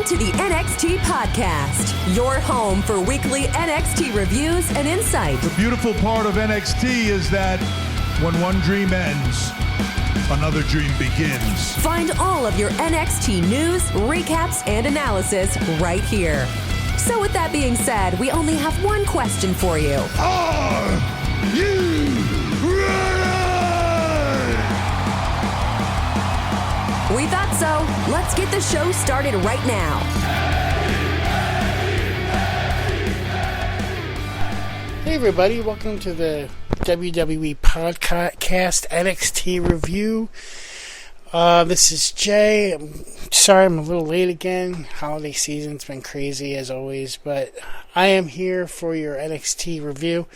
to the NXT Podcast, your home for weekly NXT reviews and insight. The beautiful part of NXT is that when one dream ends, another dream begins. Find all of your NXT news, recaps, and analysis right here. So with that being said, we only have one question for you. Are you ready? We thought so. Let's get the show started right now. Hey everybody, welcome to the WWE Podcast NXT review. This is Jay. I'm sorry I'm a little late again. Holiday season's been crazy as always, but I am here for your NXT review.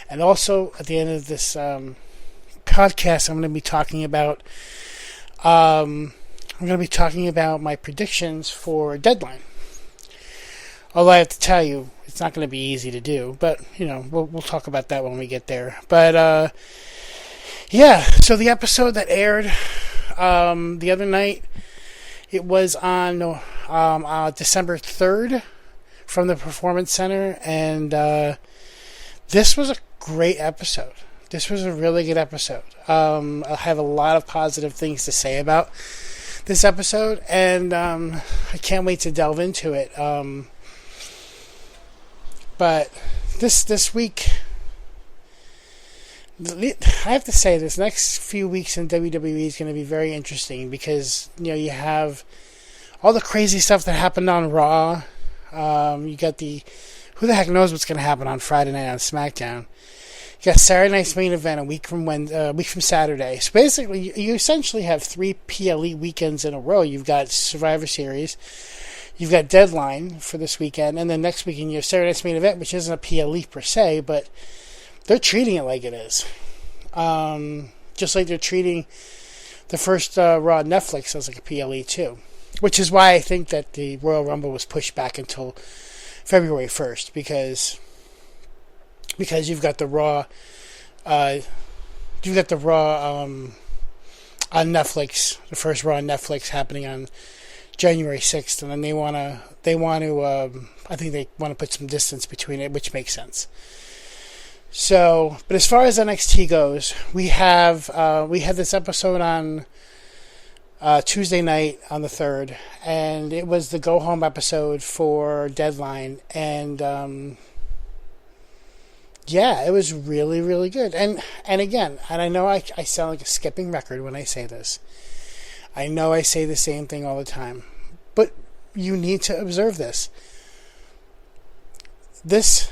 And also at the end of this podcast, I'm going to be talking about my predictions for Deadline. Although I have to tell you, it's not going to be easy to do, but you know, we'll talk about that when we get there. But yeah, so the episode that aired the other night, it was on December 3rd from the Performance Center, and this was a great episode. This was a really good episode. I have a lot of positive things to say about this episode, and I can't wait to delve into it. But this week, I have to say, this next few weeks in WWE is going to be very interesting because, you know, you have all the crazy stuff that happened on Raw. You got who the heck knows what's going to happen on Friday night on SmackDown. You got Saturday night's main event a week from Saturday. So basically, you essentially have 3 PLE weekends in a row. You've got Survivor Series, you've got Deadline for this weekend, and then next weekend you have Saturday night's main event, which isn't a PLE per se, but they're treating it like it is. Just like they're treating the first Raw on Netflix as like a PLE too. Which is why I think that the Royal Rumble was pushed back until February 1st, because you've got the Raw on Netflix, the first Raw on Netflix happening on January 6th, and then they want to I think they want to put some distance between it, which makes sense. So, but as far as NXT goes, we had this episode on Tuesday night on the 3rd, and it was the go home episode for Deadline, and yeah, it was really, really good. And again, and I know I sound like a skipping record when I say this. I know I say the same thing all the time, but you need to observe this. This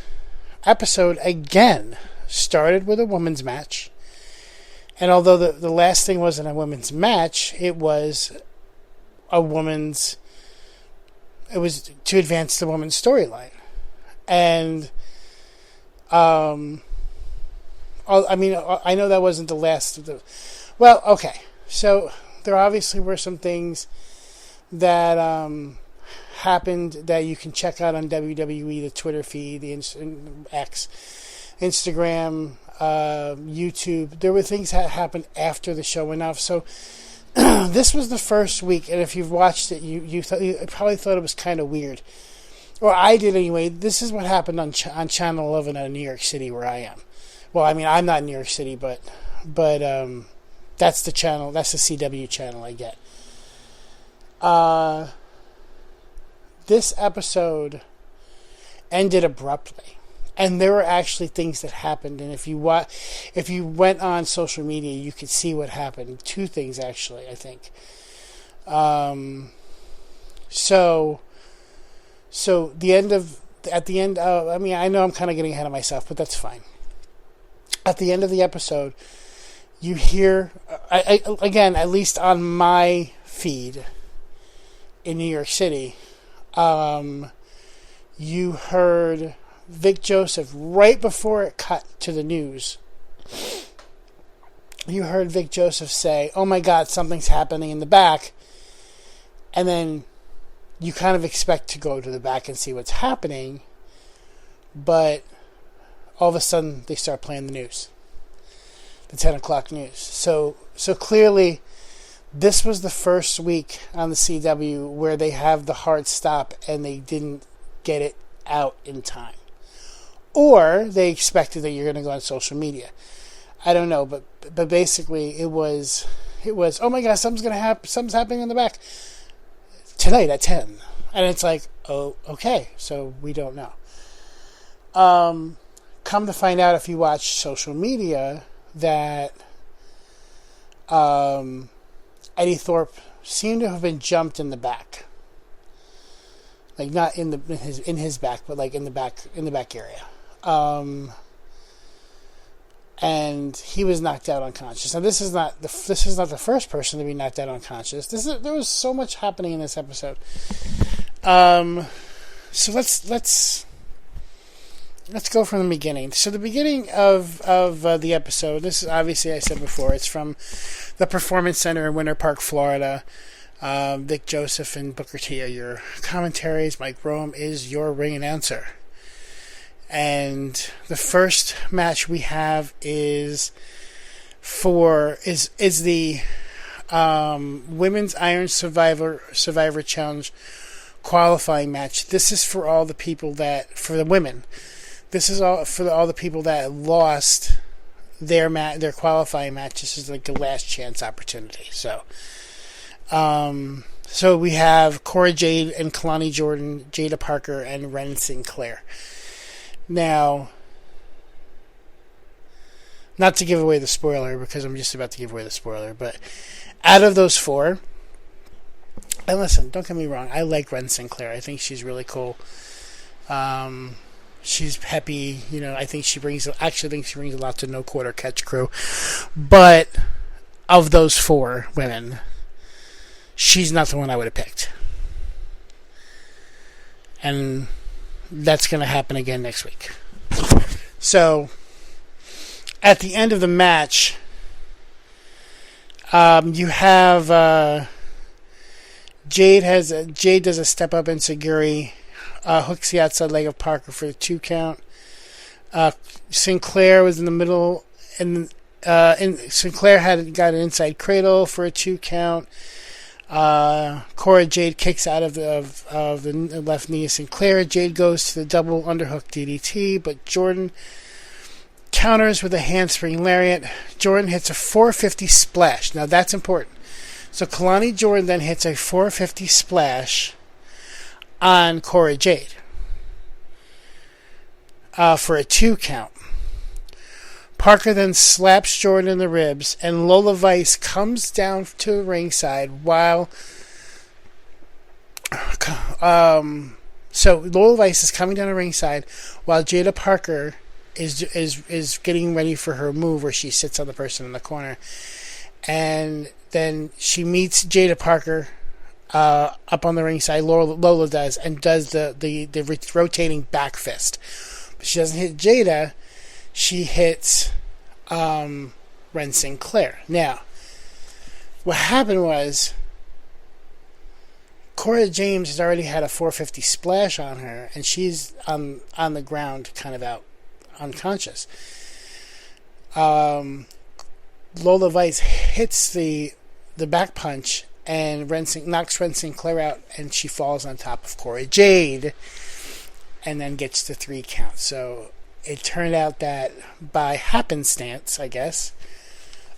episode, again, started with a women's match. And although the last thing wasn't a women's match, it was to advance the women's storyline. And I know that wasn't the last of the... Well, okay. So there obviously were some things that happened that you can check out on WWE, the Twitter feed, the X, Instagram, YouTube. There were things that happened after the show went off. So this was the first week, and if you've watched it, you probably thought it was kind of weird. Or I did anyway. This is what happened on Channel 11 out of New York City, where I am. Well, I mean, I'm not in New York City, but that's the channel. That's the CW channel I get. This episode ended abruptly, and there were actually things that happened. And if you went on social media, you could see what happened. 2 things actually, I think. So at the end of, I mean, I know I'm kind of getting ahead of myself, but that's fine. At the end of the episode, you hear, again, at least on my feed in New York City, you heard Vic Joseph, right before it cut to the news, you heard Vic Joseph say, "Oh my God, something's happening in the back," and then you kind of expect to go to the back and see what's happening, but all of a sudden they start playing the news, the 10 o'clock news. So clearly this was the first week on the CW where they have the hard stop and they didn't get it out in time. Or they expected that you're going to go on social media. I don't know, but basically it was, oh my gosh, something's happening in the back tonight at 10. And it's like, oh, okay, so we don't know. Come to find out, if you watch social media, that Eddie Thorpe seemed to have been jumped in the back. Like not in his back, but like in the back area. And he was knocked out unconscious. Now this is not the first person to be knocked out unconscious. There was so much happening in this episode. So let's go from the beginning. So the beginning of the episode. This is obviously, I said before, it's from the Performance Center in Winter Park, Florida. Vic Joseph and Booker T are your commentaries. Mike Rome is your ring announcer. And the first match we have is the Women's Iron Survivor Challenge qualifying match. This is for all the people for the women. This is all for all the people that lost their qualifying match. This is like the last chance opportunity. So we have Cora Jade and Kalani Jordan, Jada Parker, and Ren Sinclair. Now, not to give away the spoiler, because I'm just about to give away the spoiler, but out of those four, and listen, don't get me wrong, I like Ren Sinclair. I think she's really cool. She's peppy, I think she brings a lot to No Quarter Catch crew. But of those four women, she's not the one I would have picked. And that's going to happen again next week. So, at the end of the match, you have Jade does a step up ensiguri, hooks the outside leg of Parker for the 2 count. Sinclair was in the middle, and Sinclair got an inside cradle for a 2 count. Cora Jade kicks out of the left knee of Sinclair. Jade goes to the double underhook DDT, but Jordan counters with a handspring lariat. Jordan hits a 450 splash. Now that's important. So Kalani Jordan then hits a 450 splash on Cora Jade for a 2 count. Parker then slaps Jordan in the ribs, and Lola Vice comes down to the ringside while... So Lola Vice is coming down the ringside while Jada Parker is getting ready for her move where she sits on the person in the corner. And then she meets Jada Parker up on the ringside. Lola does, and does the rotating back fist. But she doesn't hit Jada. She hits Ren Sinclair. Now, what happened was Cora James has already had a 450 splash on her, and she's on the ground, kind of out unconscious. Lola Vice hits the back punch and knocks Ren Sinclair out, and she falls on top of Cora Jade and then gets the 3 count. So it turned out that by happenstance, I guess,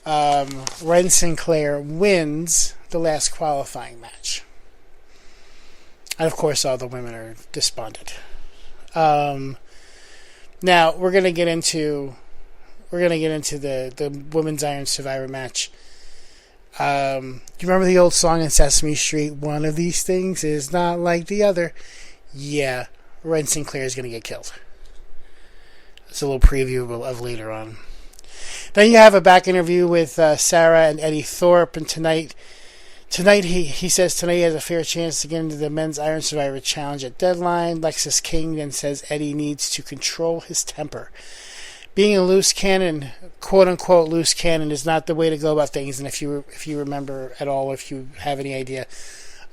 Ren Sinclair wins the last qualifying match. And of course all the women are despondent. Now we're gonna get into the Women's Iron Survivor match. You remember the old song in Sesame Street, "One of these things is not like the other"? Yeah, Ren Sinclair is gonna get killed. It's a little preview of later on. Then you have a back interview with Sarah and Eddie Thorpe, and tonight he says tonight he has a fair chance to get into the Men's Iron Survivor Challenge at Deadline. Lexis King then says Eddie needs to control his temper. Being a loose cannon, quote unquote loose cannon, is not the way to go about things. And if you remember at all, if you have any idea,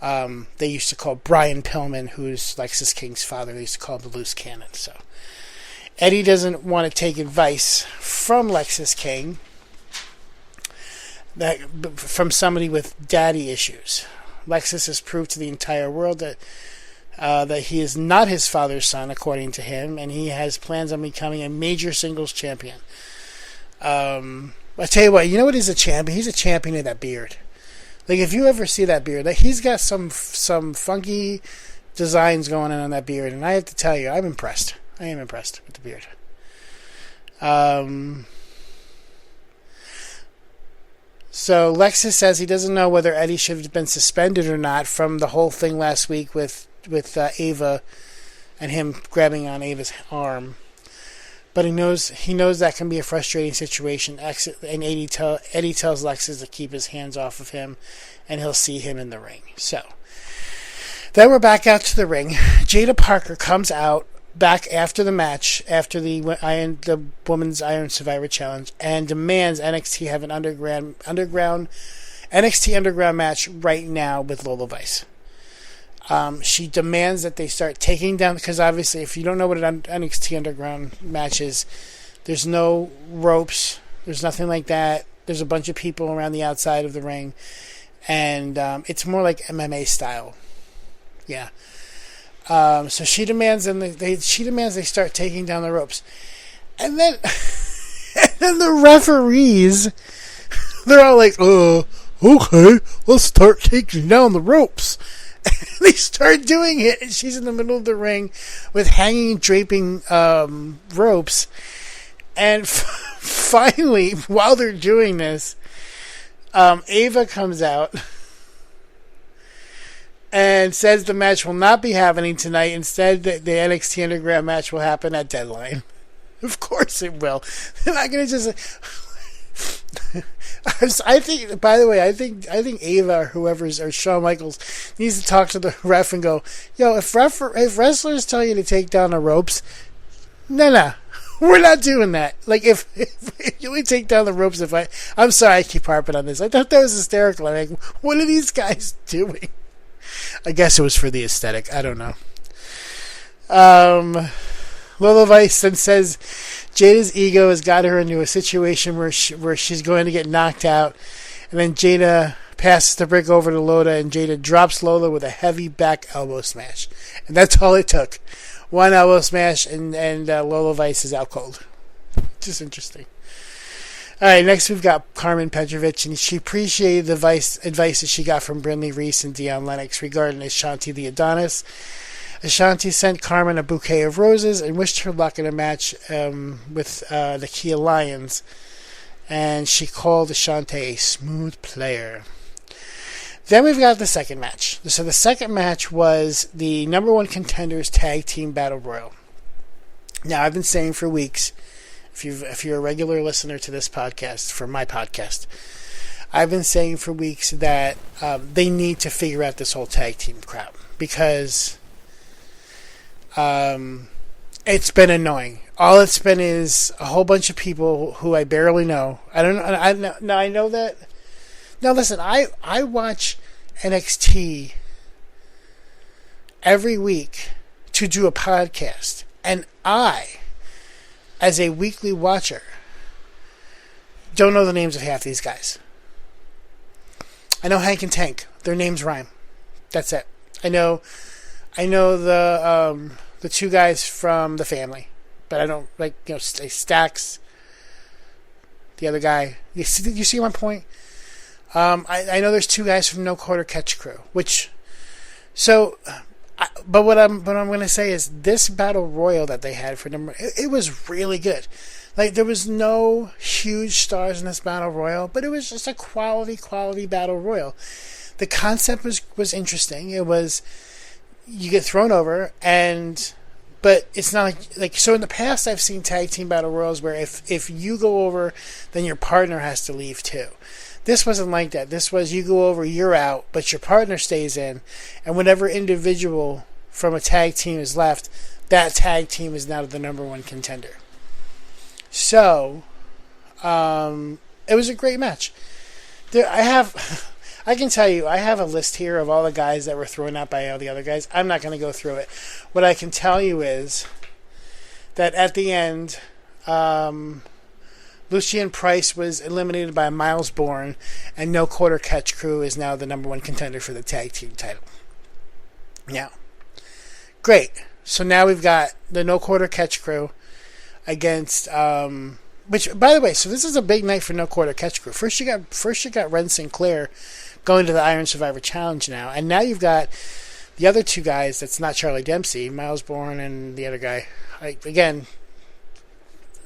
they used to call Brian Pillman, who's Lexis King's father, they used to call him the loose cannon. So Eddie doesn't want to take advice from Lexis King. that from somebody with daddy issues. Lexis has proved to the entire world that he is not his father's son, according to him, and he has plans on becoming a major singles champion. I tell you what, you know what he's a champion? He's a champion of that beard. Like, if you ever see that beard, like, he's got some funky designs going on that beard, and I have to tell you, I'm impressed. I am impressed with the beard. So Lexis says he doesn't know whether Eddie should have been suspended or not from the whole thing last week with Ava and him grabbing on Ava's arm. But he knows that can be a frustrating situation. And Eddie tells Lexis to keep his hands off of him, and he'll see him in the ring. So then we're back out to the ring. Jada Parker comes out back after the match, after the Women's Iron Survivor Challenge, and demands NXT have an underground NXT Underground match right now with Lola Vice. She demands that they start taking down, because obviously if you don't know what an NXT Underground match is, there's no ropes, there's nothing like that. There's a bunch of people around the outside of the ring, and it's more like MMA style. Yeah. So she demands they start taking down the ropes, and then the referees, they're all like, okay, let's start taking down the ropes. And they start doing it, and she's in the middle of the ring with hanging, draping ropes. And finally, while they're doing this, Ava comes out and says the match will not be happening tonight. Instead, the NXT Underground match will happen at Deadline. Of course it will. They're not going to just... I think, by the way, I think Ava or whoever's, or Shawn Michaels, needs to talk to the ref and go, yo, if wrestlers tell you to take down the ropes, no, we're not doing that. Like, if you only take down the ropes I'm sorry I keep harping on this. I thought that was hysterical. I'm like, what are these guys doing? I guess it was for the aesthetic. I don't know. Lola Vice then says Jada's ego has got her into a situation where she's going to get knocked out. And then Jada passes the brick over to Lola, and Jada drops Lola with a heavy back elbow smash. And that's all it took. One elbow smash, and Lola Vice is out cold. Just interesting. All right, next we've got Carmen Petrovic, and she appreciated the advice that she got from Brindley Reese and Dion Lennox regarding Ashanti the Adonis. Ashanti sent Carmen a bouquet of roses and wished her luck in a match with the Kia Lions, and she called Ashanti a smooth player. Then we've got the second match. So the second match was the number one contenders tag team battle royal. Now, I've been saying for weeks, if you're a regular listener to this podcast, for my podcast, I've been saying for weeks that they need to figure out this whole tag team crap, because it's been annoying. All it's been is a whole bunch of people who I barely know. I don't know. I know that. Now listen, I watch NXT every week to do a podcast, and I, as a weekly watcher, don't know the names of half these guys. I know Hank and Tank. Their names rhyme. That's it. I know the two guys from The Family, but I don't Stax. The other guy. You see my point? I know there's two guys from No Quarter Catch Crew, but what I'm going to say is this battle royal that they had for number, it was really good. Like, there was no huge stars in this battle royal, but it was just a quality battle royal. The concept was interesting. It was, you get thrown over, but it's not like so in the past I've seen tag team battle royals where if you go over, then your partner has to leave too. This wasn't like that. This was, you go over, you're out, but your partner stays in, and whatever individual from a tag team is left, that tag team is now the number one contender. So, it was a great match. I can tell you, I have a list here of all the guys that were thrown out by all the other guys. I'm not going to go through it. What I can tell you is that at the end, Lucien Price was eliminated by Miles Bourne, and No Quarter Catch Crew is now the number one contender for the tag team title. Now, great. So now we've got the No Quarter Catch Crew against, which, by the way, so this is a big night for No Quarter Catch Crew. First you got Ren Sinclair going to the Iron Survivor Challenge now, and now you've got the other two guys. That's not Charlie Dempsey, Miles Bourne, and the other guy. Again,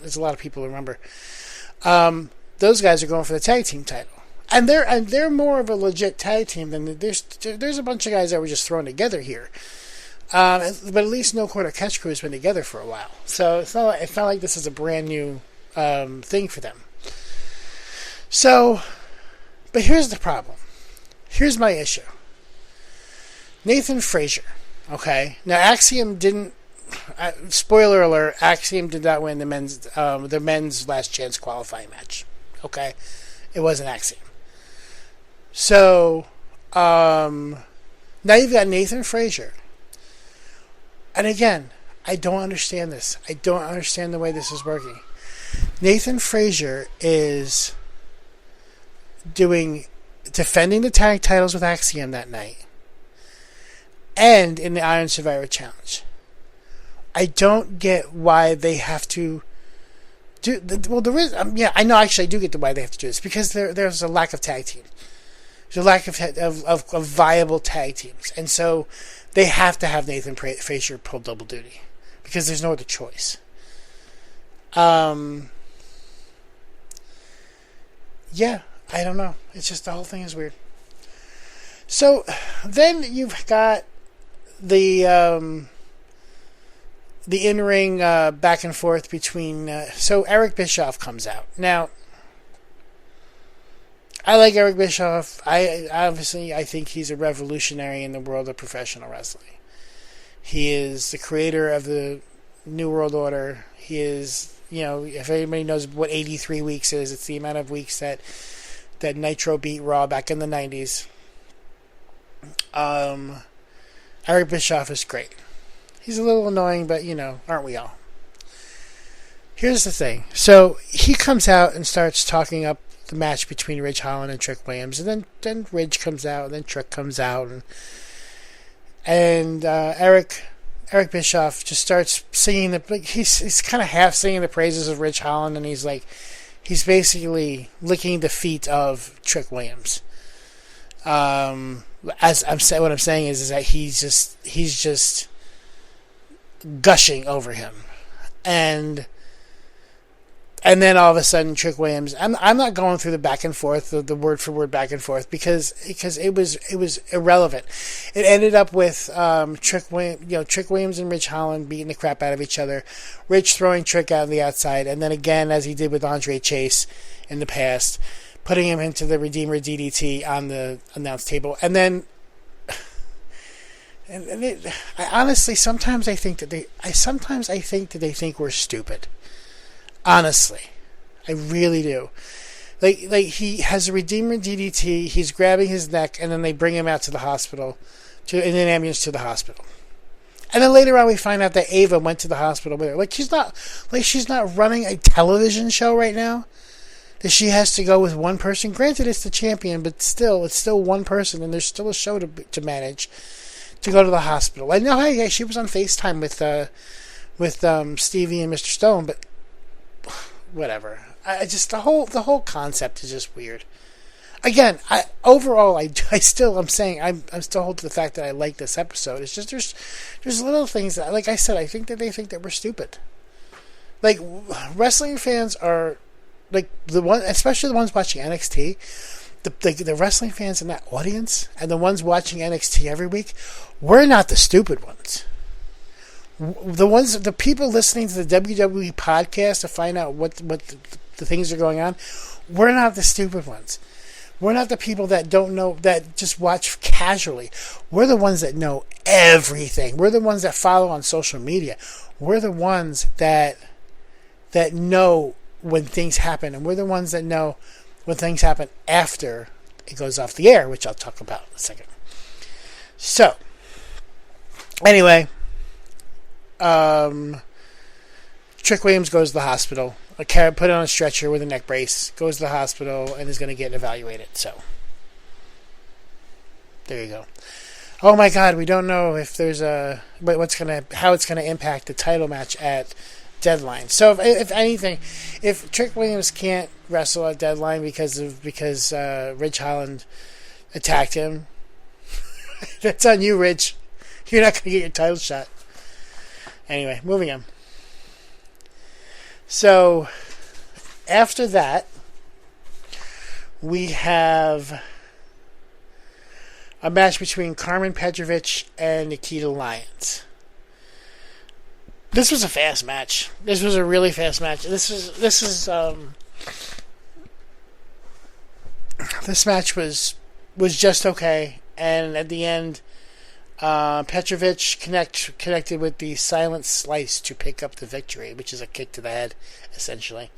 there's a lot of people to remember. Those guys are going for the tag team title, and they're more of a legit tag team than there's a bunch of guys that were just thrown together here. But at least No Quarter Catch Crew has been together for a while, so it's not like this is a brand new thing for them. So, but here's the problem. Here's my issue. Nathan Frazier. Okay, now Axiom didn't. Spoiler alert: Axiom did not win the men's last chance qualifying match. Okay, it wasn't Axiom. So now you've got Nathan Frazier, and again, I don't understand this. I don't understand the way this is working. Nathan Frazier is defending the tag titles with Axiom that night, and in the Iron Survivor Challenge. I don't get why they have to do. Well, there is. I know. Actually, I do get why they have to do this, because there's a lack of tag teams. There's a lack of viable tag teams, and so they have to have Nathan Frazier pull double duty because there's no other choice. Yeah, I don't know. It's just the whole thing is weird. So then you've got the in-ring back and forth between... so Eric Bischoff comes out. Now, I like Eric Bischoff. I think he's a revolutionary in the world of professional wrestling. He is the creator of the New World Order. He is, if anybody knows what 83 weeks is, it's the amount of weeks that Nitro beat Raw back in the 90s. Eric Bischoff is great. He's a little annoying, but, aren't we all? Here's the thing. So, he comes out and starts talking up the match between Ridge Holland and Trick Williams, and then Ridge comes out, and then Trick comes out, and Eric Bischoff just starts singing he's kind of half singing the praises of Ridge Holland, and he's basically licking the feet of Trick Williams. What I'm saying is that he's just gushing over him, and then all of a sudden Trick Williams. I'm not going through the back and forth, the word for word back and forth, because it was irrelevant. It ended up with Trick Williams and Ridge Holland beating the crap out of each other. Ridge throwing Trick out on the outside, and then again, as he did with Andre Chase in the past, putting him into the Redeemer DDT on the announce table, and then. I honestly sometimes I think that they think we're stupid. Honestly, I really do. Like he has a Redeemer DDT. He's grabbing his neck, and then they bring him out to the hospital, in an ambulance to the hospital. And then later on, we find out that Ava went to the hospital with her. She's not running a television show right now. That she has to go with one person. Granted, it's the champion, but still, it's still one person, and there's still a show to manage. To go to the hospital. I know, hey, she was on FaceTime with Stevie and Mr. Stone, but whatever. I just the whole concept is just weird. Again, I'm still holding to the fact that I like this episode. It's just there's little things that, like I said, I think that they think that we're stupid. Like, wrestling fans are like especially the ones watching NXT. The wrestling fans in that audience and the ones watching NXT every week, we're not the stupid ones. The people listening to the WWE podcast to find out what the things are going on, we're not the stupid ones. We're not the people that don't know, that just watch casually. We're the ones that know everything. We're the ones that follow on social media. We're the ones that know when things happen, and we're the ones that know when things happen after it goes off the air, which I'll talk about in a second. So, anyway, Trick Williams goes to the hospital. put on a stretcher with a neck brace, goes to the hospital, and is going to get evaluated. So, there you go. Oh my God, we don't know if there's how it's gonna impact the title match at Deadline. So if anything, if Trick Williams can't wrestle at Deadline because Ridge Holland attacked him, that's on you, Ridge. You're not gonna get your title shot. Anyway, moving on. So after that, we have a match between Carmen Petrovic and Nikita Lyons. This was a fast match. This was a really fast match. This match was just okay, and at the end, Petrovic connected with the silent slice to pick up the victory, which is a kick to the head, essentially.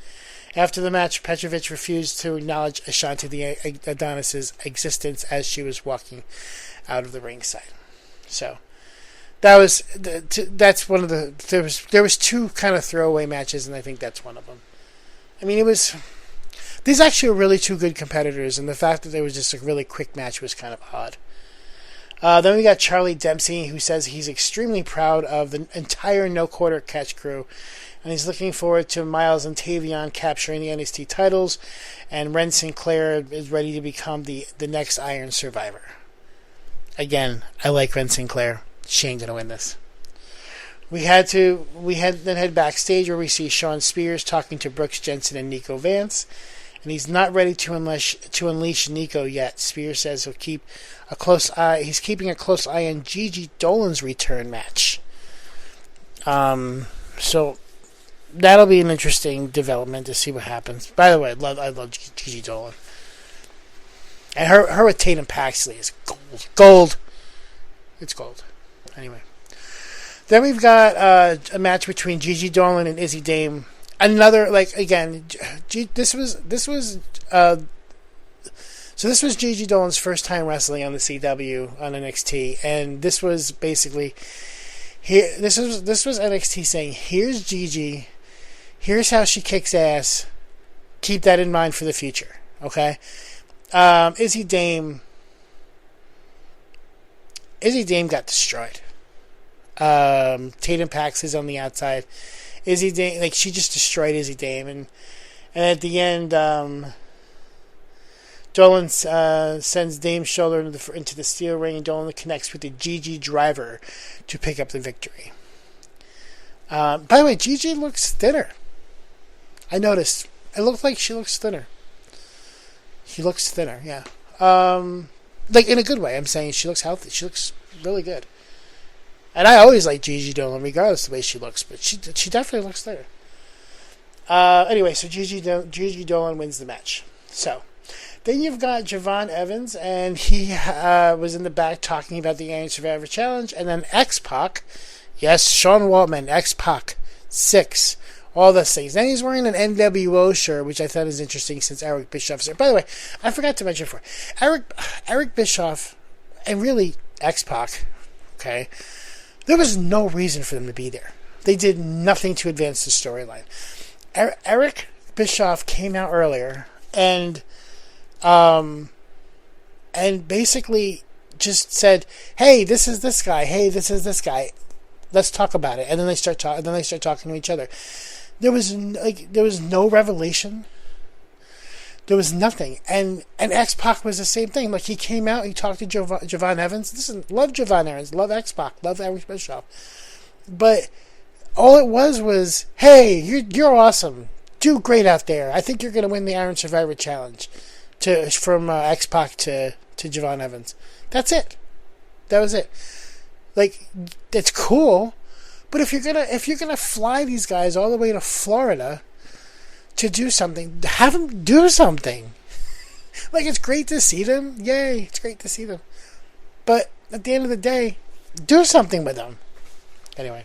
After the match, Petrovic refused to acknowledge Ashanti the Adonis' existence as she was walking out of the ringside. So that's one of the there was two kind of throwaway matches, and I think that's one of them. I mean, these actually were really two good competitors, and the fact that there was just a really quick match was kind of odd. Then we got Charlie Dempsey, who says he's extremely proud of the entire No Quarter Catch crew, and he's looking forward to Miles and Tavion capturing the NXT titles, and Ren Sinclair is ready to become the next Iron Survivor. Again, I like Ren Sinclair. She ain't gonna win this. We then head backstage where we see Shawn Spears talking to Brooks Jensen and Nico Vance, and he's not ready to unleash Nico yet. Spears says he's keeping a close eye on Gigi Dolan's return match. So that'll be an interesting development to see what happens. By the way, I love Gigi Dolan. And her with Tatum Paxley is gold. Gold. It's gold. Anyway. Then we've got a match between Gigi Dolan and Izzy Dame. Another, this was Gigi Dolan's first time wrestling on the CW on NXT, and this was basically this was NXT saying, here's Gigi, here's how she kicks ass, keep that in mind for the future, okay? Izzy Dame got destroyed. Tatum Paxley's on the outside. Izzy Dame, she just destroyed Izzy Dame, and at the end, Dolan sends Dame's shoulder into the steel ring, and Dolan connects with the Gigi driver to pick up the victory. By the way, Gigi looks thinner. I noticed. It looked like she looks thinner. She looks thinner, yeah. In a good way. I'm saying she looks healthy. She looks really good. And I always like Gigi Dolan, regardless of the way she looks, but she definitely looks thinner. Anyway, so Gigi Dolan wins the match. So then you've got Javon Evans, and he was in the back talking about the Iron Survivor Challenge, and then X-Pac, yes, Sean Waltman, X-Pac, 6, all those things. Then he's wearing an NWO shirt, which I thought is interesting since Eric Bischoff's there. By the way, I forgot to mention before, Eric Bischoff, and really X-Pac, okay, there was no reason for them to be there. They did nothing to advance the storyline. Eric Bischoff came out earlier and basically just said, "Hey, this is this guy. Hey, this is this guy. Let's talk about it." And then they start talking to each other. There was no revelation. There was nothing. And X-Pac was the same thing. He came out, he talked to Javon Evans. Listen, love Javon Evans, love X-Pac, love Eric Bischoff. But all it was, hey, you're awesome. Do great out there. I think you're going to win the Iron Survivor Challenge from X-Pac to Javon Evans. That's it. That was it. It's cool, but if you're gonna fly these guys all the way to Florida to do something, have them do something. It's great to see them. Yay, it's great to see them. But at the end of the day, do something with them. Anyway.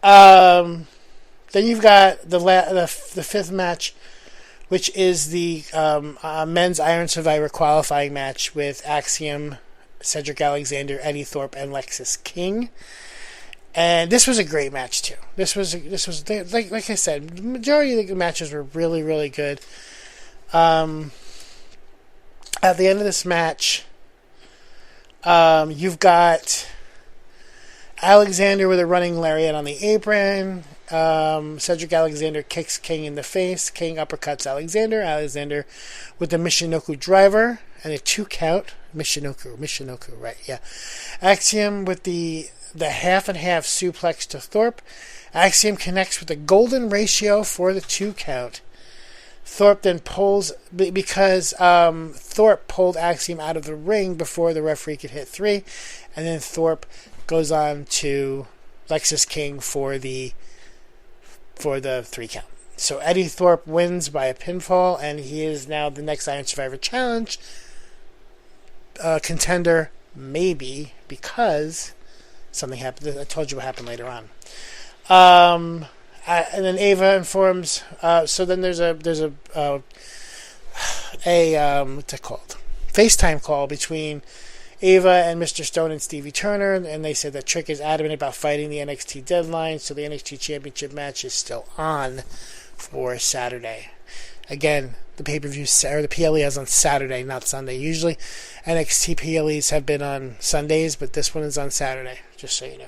Then you've got the fifth match, which is the men's Iron Survivor qualifying match with Axiom, Cedric Alexander, Eddie Thorpe, and Lexis King. And this was a great match too. This was like I said, the majority of the matches were really, really good. At the end of this match, you've got Alexander with a running lariat on the apron. Cedric Alexander kicks King in the face. King uppercuts Alexander. Alexander with the Michinoku driver and a 2 count. Michinoku, right? Yeah. Axiom with the half and half suplex to Thorpe. Axiom connects with the golden ratio for the 2 count. Thorpe then pulls, because Thorpe pulled Axiom out of the ring before the referee could hit 3, and then Thorpe goes on to Lexus King for the 3 count. So Eddie Thorpe wins by a pinfall, and he is now the next Iron Survivor Challenge contender, maybe, because something happened. I told you what happened later on. And then Ava informs. So then there's a what's it called? FaceTime call between Ava and Mr. Stone and Stevie Turner, and they said that Trick is adamant about fighting the NXT deadline, so the NXT Championship match is still on for Saturday. Again, the pay-per-view or the PLE is on Saturday, not Sunday. Usually, NXT PLEs have been on Sundays, but this one is on Saturday. Just so you know.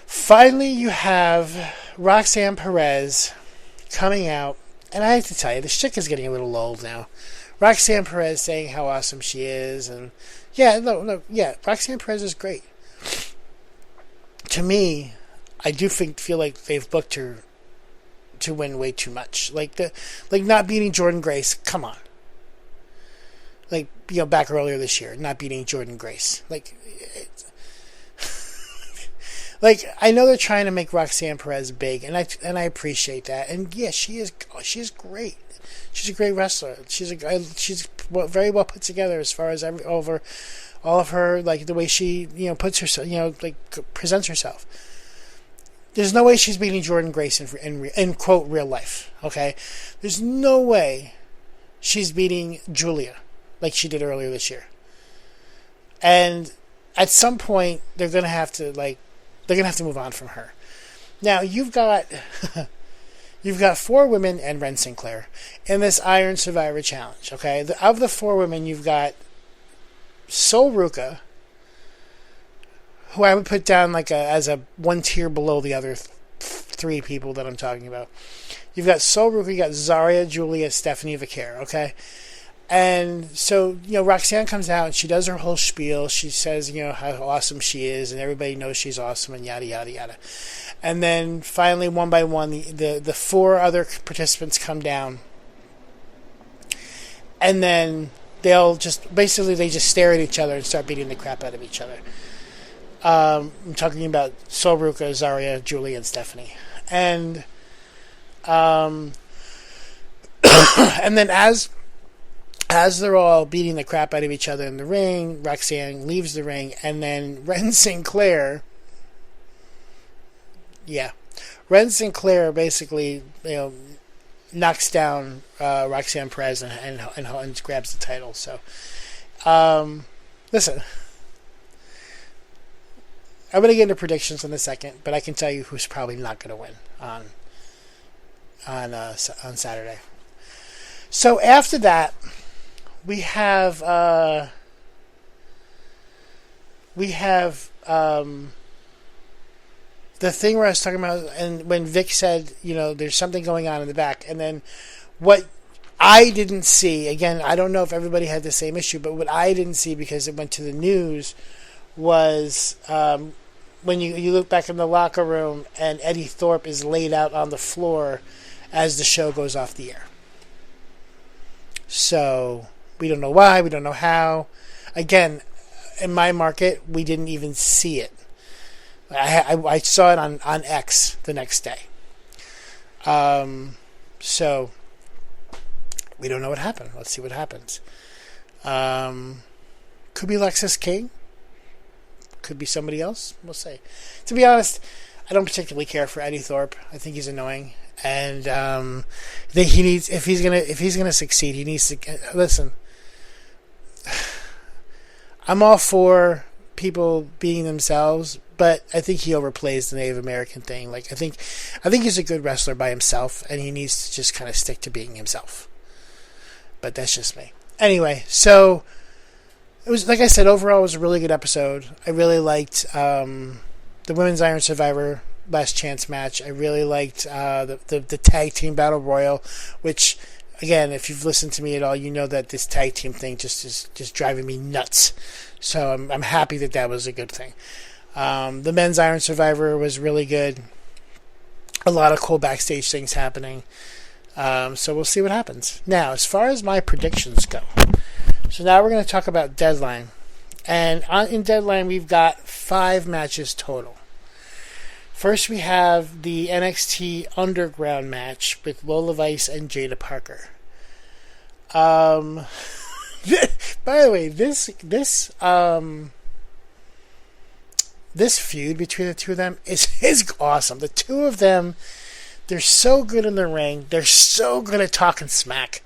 Finally, you have Roxanne Perez coming out, and I have to tell you, this chick is getting a little old now. Roxanne Perez saying how awesome she is, and Roxanne Perez is great. To me, I do feel like they've booked her to win way too much. Like not beating Jordynne Grace. Come on. Back earlier this year, not beating Jordynne Grace. I know they're trying to make Roxanne Perez big, and I appreciate that. And yeah, she is great. She's a great wrestler. She's very well put together as far as over all of her, the way she puts herself, presents herself. There's no way she's beating Jordynne Grace in quote real life. Okay, there's no way she's beating Julia like she did earlier this year. And at some point, they're gonna have to move on from her. Now you've got 4 women and Ren Sinclair in this Iron Survivor Challenge. Okay, of the 4 women, you've got Sol Ruca, who I would put down as a 1 tier below the other 3 people that I'm talking about. You've got Sol Ruca, you got Zarya, Julia, Stephanie Vaquer. Okay. And so, Roxanne comes out and she does her whole spiel. She says, how awesome she is, and everybody knows she's awesome, and yada, yada, yada. And then finally, one by one, the 4 other participants come down. And then they just stare at each other and start beating the crap out of each other. I'm talking about Sol Ruca, Zarya, Julie, and Stephanie. And and then as they're all beating the crap out of each other in the ring, Roxanne leaves the ring, and then Ren Sinclair basically, knocks down Roxanne Perez and grabs the title. So, listen, I'm going to get into predictions in a second, but I can tell you who's probably not going to win on Saturday. So after that, we have the thing where I was talking about, and when Vic said, there's something going on in the back, and then what I didn't see, again, I don't know if everybody had the same issue, but what I didn't see because it went to the news was when you look back in the locker room and Eddie Thorpe is laid out on the floor as the show goes off the air. So we don't know why, we don't know how. Again, in my market, we didn't even see it. I saw it on X the next day. So we don't know what happened. Let's see what happens. Could be Lexus King. Could be somebody else. We'll see. To be honest, I don't particularly care for Eddie Thorpe. I think he's annoying, and he needs if he's gonna succeed, he needs to listen. I'm all for people being themselves, but I think he overplays the Native American thing. Like I think he's a good wrestler by himself, and he needs to just kind of stick to being himself. But that's just me. Anyway, so it was, like I said, overall it was a really good episode. I really liked the Women's Iron Survivor Last Chance match. I really liked the Tag Team Battle Royal, which, again, if you've listened to me at all, you know that this tag team thing just is just driving me nuts. So I'm happy that was a good thing. The Men's Iron Survivor was really good. A lot of cool backstage things happening. So we'll see what happens. Now, as far as my predictions go, so now we're going to talk about Deadline. And in Deadline, we've got 5 matches total. First, we have the NXT Underground match with Lola Vice and Jada Parker. By the way, this feud between the two of them is awesome. The two of them, they're so good in the ring. They're so good at talking smack.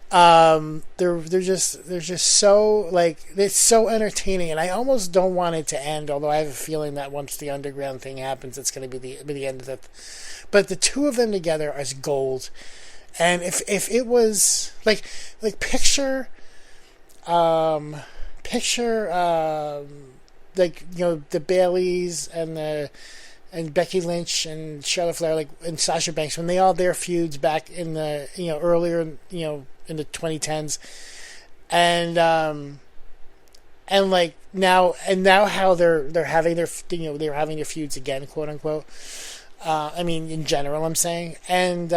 They're just so, like, it's so entertaining, and I almost don't want it to end, although I have a feeling that once the Underground thing happens, it's going to be the end of it. But the two of them together is gold. And if it was like picture like, you know, the Baileys and Becky Lynch and Charlotte Flair, and Sasha Banks, when they all their feuds back in the, earlier, in the 2010s, and now how they're having their, they're having their feuds again, quote unquote. I mean, in general, I'm saying, and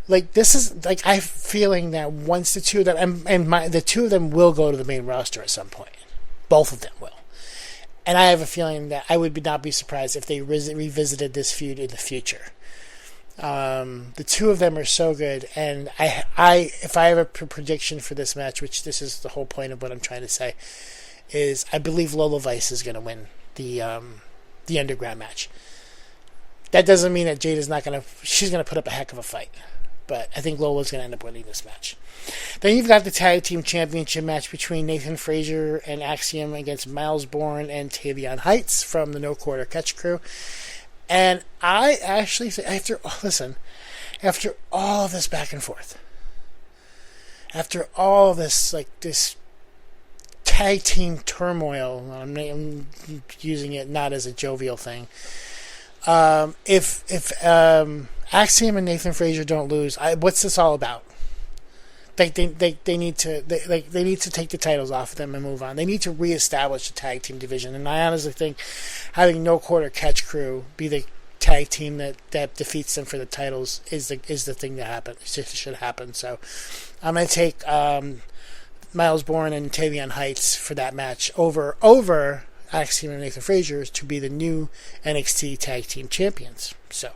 this is, like, I have a feeling that once the two of them, the two of them will go to the main roster at some point. Both of them will. And I have a feeling that I would not be surprised if they revisited this feud in the future. The two of them are so good, and if I have a prediction for this match, which this is the whole point of what I'm trying to say, is I believe Lola Vice is going to win the Underground match. That doesn't mean that Jada's not going to. She's going to put up a heck of a fight, but I think Lola's going to end up winning this match. Then you've got the Tag Team Championship match between Nathan Frazier and Axiom against Miles Bourne and Tavion Heights from the No Quarter Catch Crew. And I actually, after all of this back and forth, after all of this, this tag team turmoil, I'm using it not as a jovial thing. If Axiom and Nathan Frazier don't lose, what's this all about? They need to take the titles off of them and move on. They need to reestablish the tag team division. And I honestly think having No Quarter Catch Crew be the tag team that defeats them for the titles is the thing that happen. It should happen. So I'm gonna take Miles Bourne and Tavion Heights for that match over Axiom and Nathan Frazier to be the new NXT Tag Team Champions. So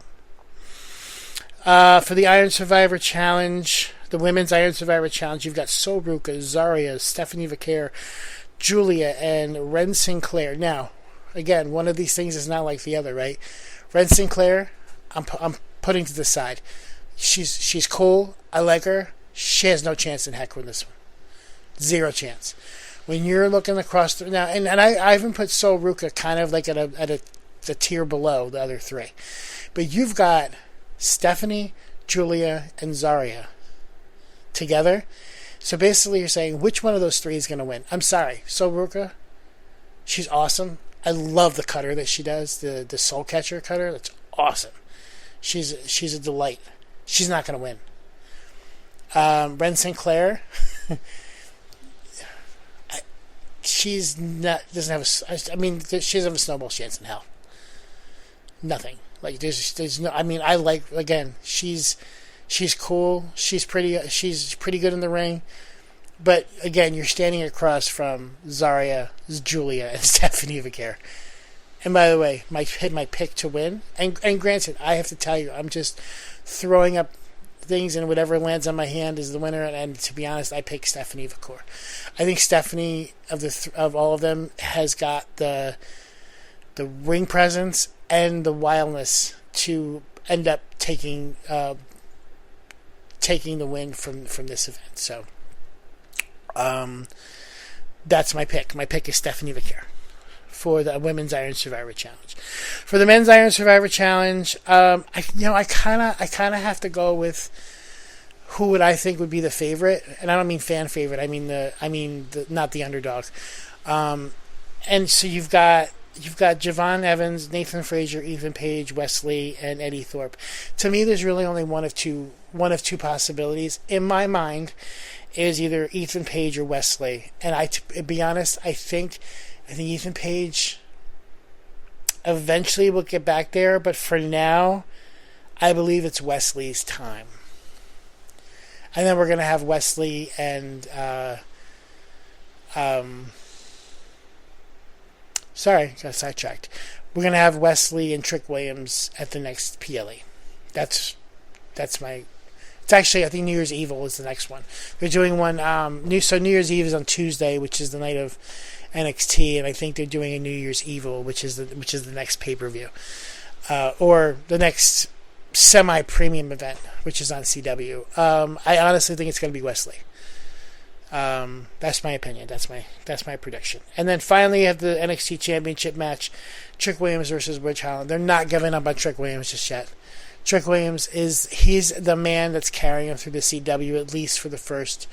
for the Iron Survivor Challenge. The Women's Iron Survivor Challenge, you've got Sol Ruca, Zarya, Stephanie Vaquer, Julia, and Ren Sinclair. Now, again, one of these things is not like the other, right? Ren Sinclair, I'm putting to the side. She's cool. I like her. She has no chance in heck with this one. Zero chance. When you're looking across the now, and I even put Sol Ruca kind of like at a tier below the other three, but you've got Stephanie, Julia, and Zarya together. So basically you're saying which one of those three is going to win. I'm sorry, Sol Ruca, she's awesome. I love the cutter that she does, the soul catcher cutter. That's awesome. She's a delight. She's not going to win. Ren Sinclair, she doesn't have she doesn't have a snowball chance in hell. Nothing. Like there's no. I mean, I like, again, she's cool. She's pretty good in the ring. But again, you're standing across from Zarya, Julia, and Stephanie Vaquer. And by the way, my pick to win, and granted, I have to tell you, I'm just throwing up things, and whatever lands on my hand is the winner. And to be honest, I pick Stephanie Vaquer. I think Stephanie of all of them has got the ring presence and the wildness to end up taking the win from this event. So that's my pick. My pick is Stephanie Vaquer. for the Women's Iron Survivor Challenge. For the Men's Iron Survivor Challenge, I kind of have to go with who would I think would be the favorite, and I don't mean fan favorite. I mean not the underdogs. And so you've got Javon Evans, Nathan Frazier, Ethan Page, Wesley, and Eddie Thorpe. To me, there's really only one of two possibilities in my mind. Is either Ethan Page or Wesley, and to be honest, I think Ethan Page eventually will get back there, but for now, I believe it's Wesley's time. And then we're gonna have Wesley and sorry, got sidetracked. We're gonna have Wesley and Trick Williams at the next PLE. That's my. It's actually, I think New Year's Evil is the next one. They're doing one. New Year's Eve is on Tuesday, which is the night of NXT, and I think they're doing a New Year's Evil, which is the next pay-per-view, or the next semi-premium event, which is on CW. I honestly think it's going to be Wesley. That's my opinion. That's my prediction. And then finally, you have the NXT Championship match: Trick Williams versus Ridge Holland. They're not giving up on Trick Williams just yet. Trick Williams he's the man that's carrying him through the CW, at least for the first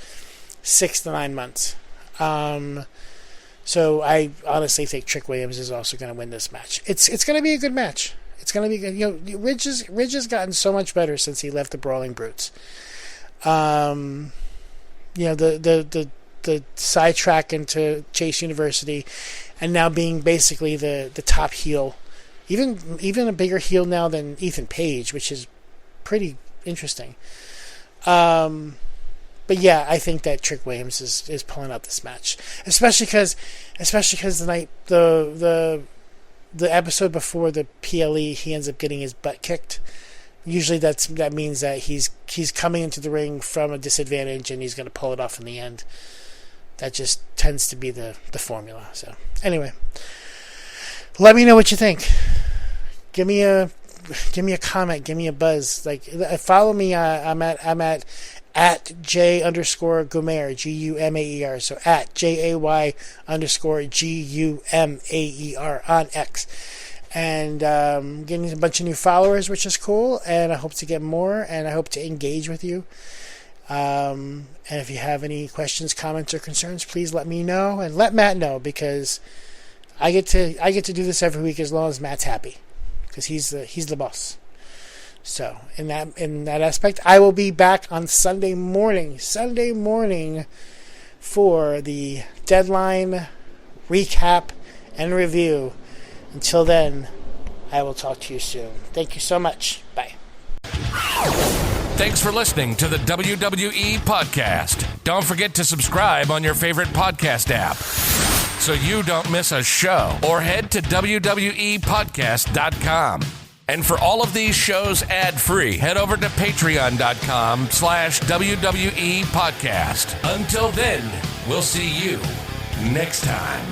6 to 9 months. So I honestly think Trick Williams is also going to win this match. It's going to be a good match. It's going to be good. You know, Ridge has gotten so much better since he left the Brawling Brutes. You know, the sidetrack into Chase University, and now being basically the top heel. Even a bigger heel now than Ethan Page, which is pretty interesting. But yeah, I think that Trick Williams is pulling out this match, especially because the episode before the PLE, he ends up getting his butt kicked. Usually that means that he's coming into the ring from a disadvantage and he's going to pull it off in the end. That just tends to be the formula. So anyway. Let me know what you think. Give me a comment. Give me a buzz. Like, follow me. I'm at J_Gumaer, Gumaer. So at JAY_Gumaer on X. And getting a bunch of new followers, which is cool. And I hope to get more. And I hope to engage with you. And if you have any questions, comments, or concerns, please let me know and let Matt know, because I get to do this every week as long as Matt's happy, because he's the boss. So in that aspect, I will be back on Sunday morning for the Deadline recap and review. Until then, I will talk to you soon. Thank you so much. Bye. Thanks for listening to the WWE Podcast. Don't forget to subscribe on your favorite podcast app so you don't miss a show, or head to WWEpodcast.com. And for all of these shows ad-free, head over to patreon.com/WWE Podcast. Until then, we'll see you next time.